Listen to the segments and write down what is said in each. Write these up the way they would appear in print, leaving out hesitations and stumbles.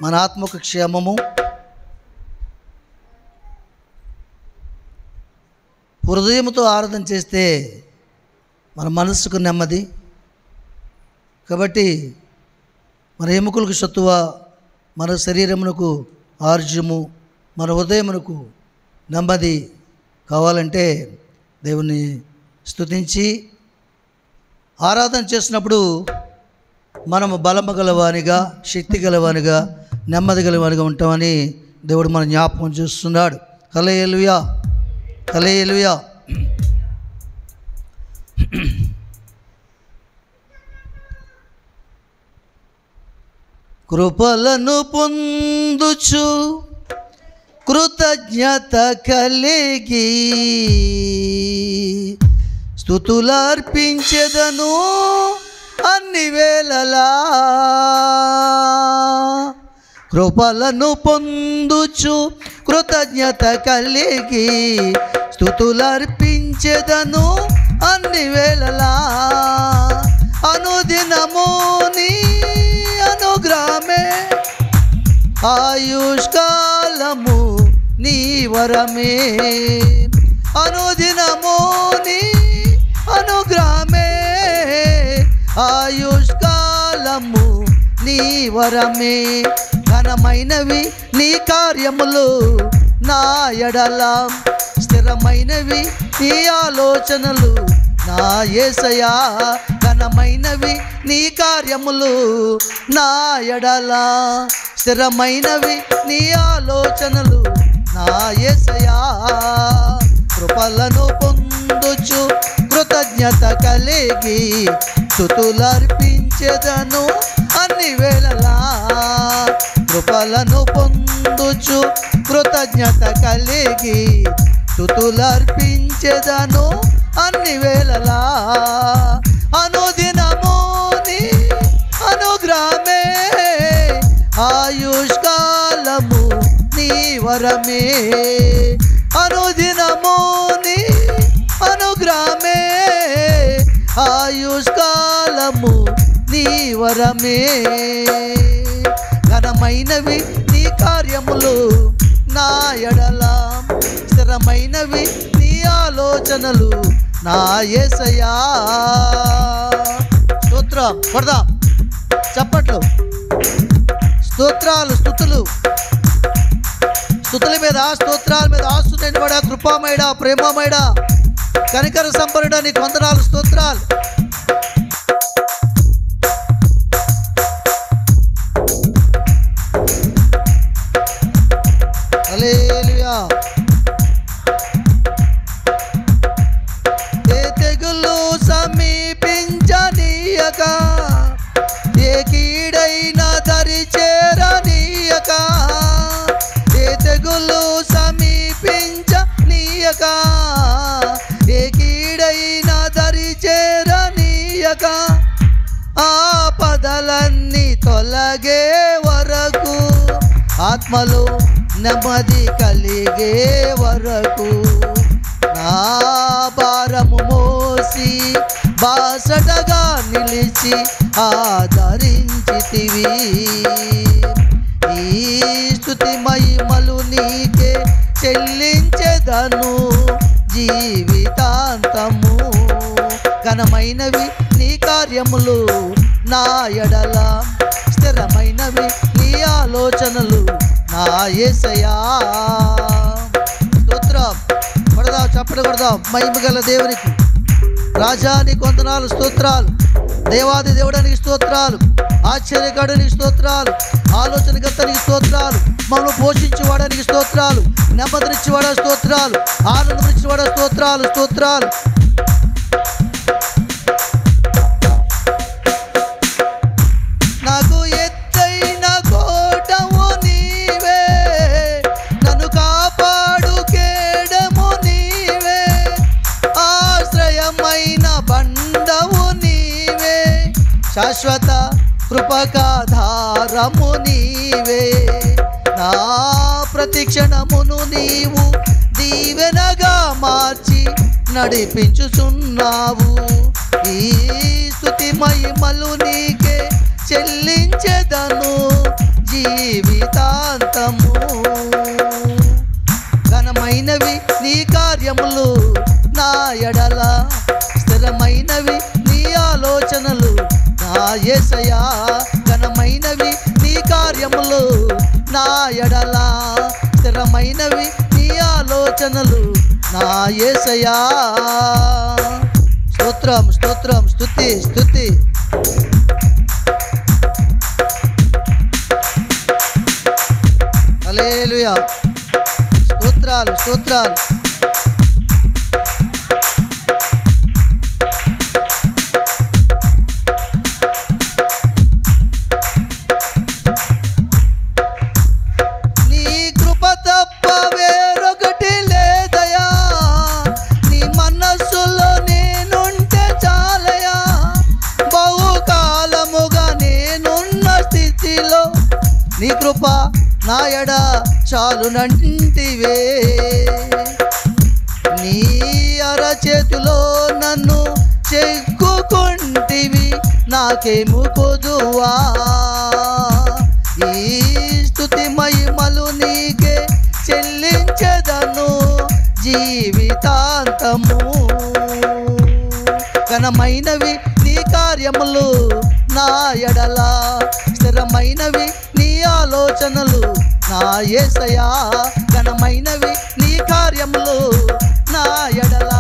మన ఆత్మకు క్షేమము, హృదయంతో ఆరాధన చేస్తే మన మనస్సుకు నెమ్మది. కాబట్టి మన ఎముకలకు సత్తువ, మన శరీరమునకు ఆర్జము, మన హృదయమునకు నెమ్మది కావాలంటే దేవుని స్తుతించి ఆరాధన చేసినప్పుడు మనము బలము గలవానిగా, శక్తి గలవానిగా, నెమ్మది గలవానిగా ఉంటామని దేవుడు మన జ్ఞాపకం చేస్తున్నాడు. హల్లెలూయా, హల్లెలూయా. కృపలను పొందుచు కృతజ్ఞత కలిగి స్తుతులర్పించెదను అన్ని వేళలా. కృపలను పొందుచు కృతజ్ఞత కలిగి స్తుతులర్పించెదను అన్ని వేళలా. అనుదినము నీ అనుగ్రహమే, ఆయుష్కాలము నీ వరమే. అనుదినము నీ అనుగ్రహమే, ఆయుష్కాలము నీ వరమే. ఘనమైనవి నీ కార్యములు నా ఎడల, స్థిరమైనవి నీ ఆలోచనలు నా యేసయ్యా. ఘనమైనవి నీ కార్యములు నా ఎడల, స్థిరమైనవి నీ ఆలోచనలు నా యేసయ్యా. కృపలను పొందుచు కృతజ్ఞత కలిగి స్తుతులర్పించెదను అన్ని వేళలా. కృపలను పొందుచు కృతజ్ఞత కలిగి స్తుతులర్పించెదను అన్ని వేళలా. అనుదినము నీ అనుగ్రహమే, ఆయుష్కాలము నీ వరమే. అనుదినము నీ అనుగ్రహమే, ఆయుష్కాలము నీ వరమే. ఘనమైనవి నీ కార్యములు నా ఎడల, స్థిరమైనవి నీ ఆలోచనలు నా యేసయ్యా. స్తోత్రం కొడదాం, చప్పట్లు, స్తోత్రాలు, స్తుతులు, స్తుతుల మీద స్తోత్రాల మీద ఆస్తుడైనవాడా, కృపామయుడా, ప్రేమమయుడా, కనికర సంపన్నుడా, నీకు వందనాలు, స్తోత్రాలు. హల్లెలూయా. ఏ తెగులు సమీపించనీయక, ఏ కీడైనా దరి చేరనీయక, ఏ తెగులు సమీపించనీయక, ఏ కీడైనా దరి చేరనీయక, ఆపదలన్నీ తొలగే వరకు, ఆత్మలో నెమ్మది కలిగే వరకు, నా భారము మోసి బాసటగా నిలిచి ఆదరించితివి. ఈ స్తుతి మహిమలు నీకే చెల్లించెదను జీవితాంతము. ఘనమైనవి నీ కార్యములు నా ఎడల, స్థిరమైనవి నీ ఆలోచనలు నా యేసయ్యా. స్తోత్రం కొడదాం, చప్పట్లు కొడదాం. మహిమ గల దేవునికి, రాజా నీకు వందనాలు, స్తోత్రాలు. దేవాది దేవుడానికి స్తోత్రాలు, ఆశ్చర్యకారునికి స్తోత్రాలు, ఆలోచనకర్తనికి స్తోత్రాలు, మమ్మల్ని పోషించేవాడానికి స్తోత్రాలు, నెమ్మదినిచ్చేవాడ స్తోత్రాలు, ఆనందమిచ్చేవాడ స్తోత్రాలు, స్తోత్రాలు. నాకు ఎత్తైన కోటము నీవే, నన్ను కాపాడు కేడము నీవే, ఆశ్రయమైన బండవు నీవే, శాశ్వత కృపకాధారము నీవే. నా ప్రతిక్షణమును నీవు దీవెనగా మార్చి నడిపించుచున్నావు. ఈ స్తుతి మహిమలు నీకే చెల్లించెదను జీవితాంతము. ఘనమైనవి నీ కార్యములు నా ఎడల, స్థిరమైనవి నీ ఆలోచనలు నా యేసయ్యా. ఘనమైనవి నీ కార్యములు నా ఎడల, స్థిరమైనవి నీ ఆలోచనలు నా యేసయ్యా. స్తోత్రం స్తోత్రం, స్తుతి స్తుతి. హల్లెలూయా, స్తోత్రాలు స్తోత్రాలు. నీ కృప తప్ప వేరొకటి లేదయా, నీ మనస్సులో నేనుంటే చాలయా. బహుకాలముగా నేనున్న స్థితిలో నీ కృప నా ఎడ చాలునంటివే. నీ అరచేతిలో నన్ను చెక్కుకుంటివి, నాకేము కొదువా. ఈ స్తుతి మహిమలు నీకే చెల్లించెదను జీవితాంతము. ఘనమైనవి నీ కార్యములు నా ఎడల, స్థిరమైనవి నీ ఆలోచనలు నా యేసయ్యా. ఘనమైనవి నీ కార్యములు నా ఎడల,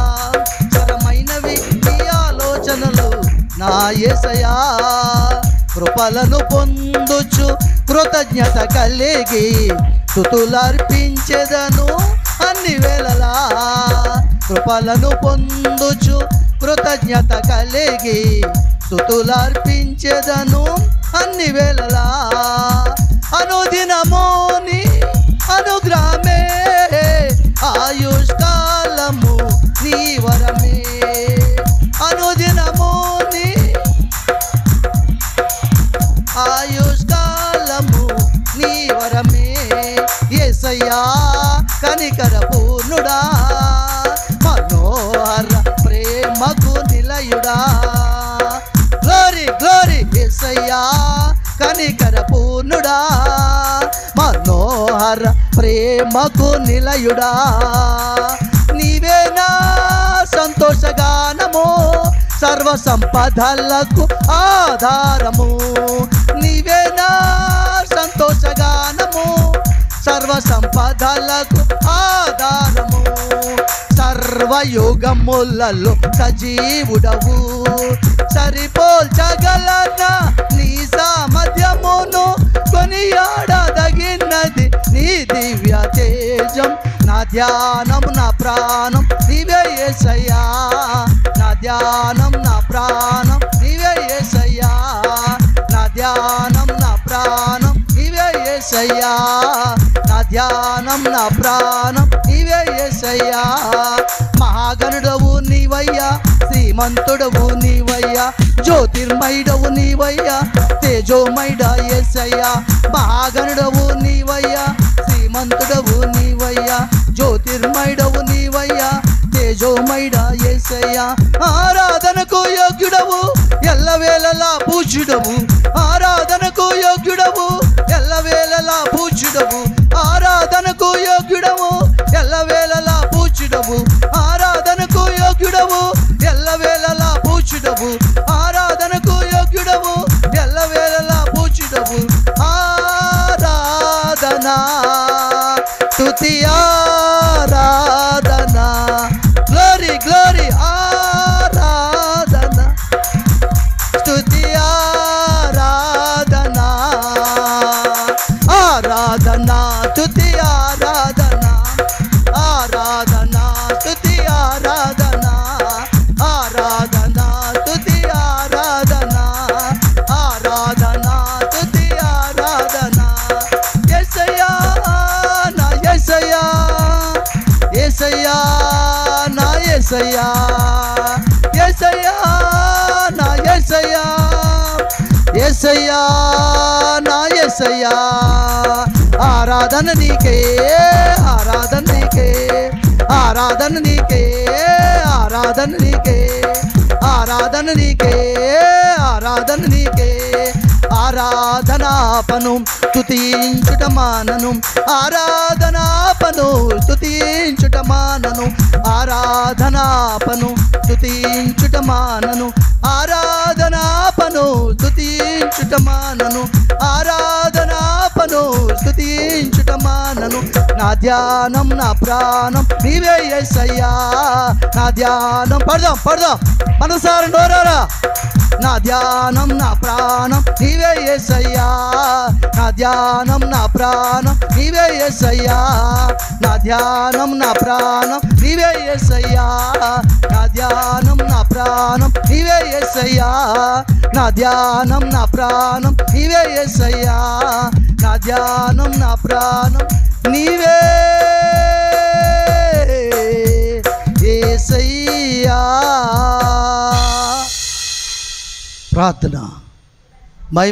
స్థిరమైనవి నీ ఆలోచనలు నా యేసయ్యా. కృపలను పొందుచు కృతజ్ఞత కలిగి స్తుతులర్పించెదను అన్ని వేళలా. కృపలను పొందుచు కృతజ్ఞత కలిగి స్తుతులర్పించెదను అన్ని వేళలా. అనుదినము నీ అనుగ్రహమే, ఆయుష్కాలము నీ వరమే. అనుదినము నీ ఆయుష్కాలము నీ వరమే. యేసయ్యా కనికర పూర్ణుడా, మనోహర ప్రేమకు నిలయుడా. గ్లోరీ గ్లోరీ యేసయ్యా కనికర పూర్ణుడా, మనోహర ప్రేమకు నిలయుడా. నీవే నా సంతోషగానము, సర్వ సంపదలకు ఆధారము. నీవే నా సంతోషగానము, సర్వ సంపదలకు ఆధారము. సర్వయుగములలో సజీవుడవు, సరిపోల్చగలనా నీ సామర్థ్యమును. కొనియాడదగినది నీ దివ్య తేజం. నా ధ్యానం నా ప్రాణం నీవే యేసయ్యా. నా ధ్యానం నా ప్రాణం నీవే యేసయ్యా. నా ధ్యానం నా ప్రాణం నీవే యేసయ్యా. నా ధ్యానం నా ప్రాణం నీవే యేసయ్యా. మహాగణుడవు నీవయ్యా, శ్రీమంతుడవు నీవయ్యా, జ్యోతిర్మయుడవు నీవయ్యా, తేజోమయుడా యేసయ్యా. మహాగణుడవు నీవయ్యా, శ్రీమంతుడవు నీవయ్యా, జ్యోతిర్మయుడవు నీవయ్యా, తేజోమయుడా యేసయ్యా. ఆరాధనకు యోగ్యుడవు, ఎల్లవేళలా పూజ్యుడవు. ఆరాధనకు యోగ్యుడవు, ఎల్లవేళలా పూజ్యుడవు. ఆరాధనకు యోగ్యుడవు, ఎల్లవేళలా పూజ్యుడవు. ఆరాధనకు యోగ్యుడవు, ఎల్లవేళలా పూజ్యుడవు. ఆరాధనకు యోగ్యుడవు, ఎల్లవేళలా పూజ్యుడవు. ఆరాధనా స్తుతి ఆరాధనా, గ్లోరీ గ్లోరీ ఆరాధనా, స్తుతి ఆరాధనా. ఆరాధనా స్తుతి ఆరాధనా, ఆరాధనా స్తుతి ఆరాధనా. ఆరాధనా స్తుతి ఆరాధనా, ఆరాధనా స్తుతి ఆరాధనా. యేసయ్యా నా యేసయ్యా, యేసయ్యా నా యేసయ్యా, యేసయ్యా నా యేసయ్యా, యేసయ్యా నా యేసయ్యా. ఆరాధన నీకే, ఆరాధన నీకే, ఆరాధన నీకే, ఆరాధన నీకే, ఆరాధన నీకే, ఆరాధన నీకే. ఆరాధనాపను స్తుతించుట మానను, ఆరాధనాపను స్తుతించుట మానను, ఆరాధనాపను స్తుతించుట మానను, ఆరాధనాపను స్తుతించుట మానను, ఆరాధనాపను స్తుతించుట మానను. నా ధ్యానం నా ప్రాణం నీవే యేసయ్యా, నా ధ్యానం పడదాం మనసారా నోరారా. నా ధ్యానం నా ప్రాణం నీవే యేసయ్యా, నా ధ్యానం నా ప్రాణం నీవే యేసయ్యా, నా ధ్యానం నా ప్రాణం నీవే యేసయ్యా, నా ధ్యానం నా ప్రాణం నీవే యేసయ్యా, నా ధ్యానం నా ప్రాణం నీవే యేసయ్యా, నా ధ్యానం నా ప్రాణం నీవే యేసయ్యా. ప్రార్థన.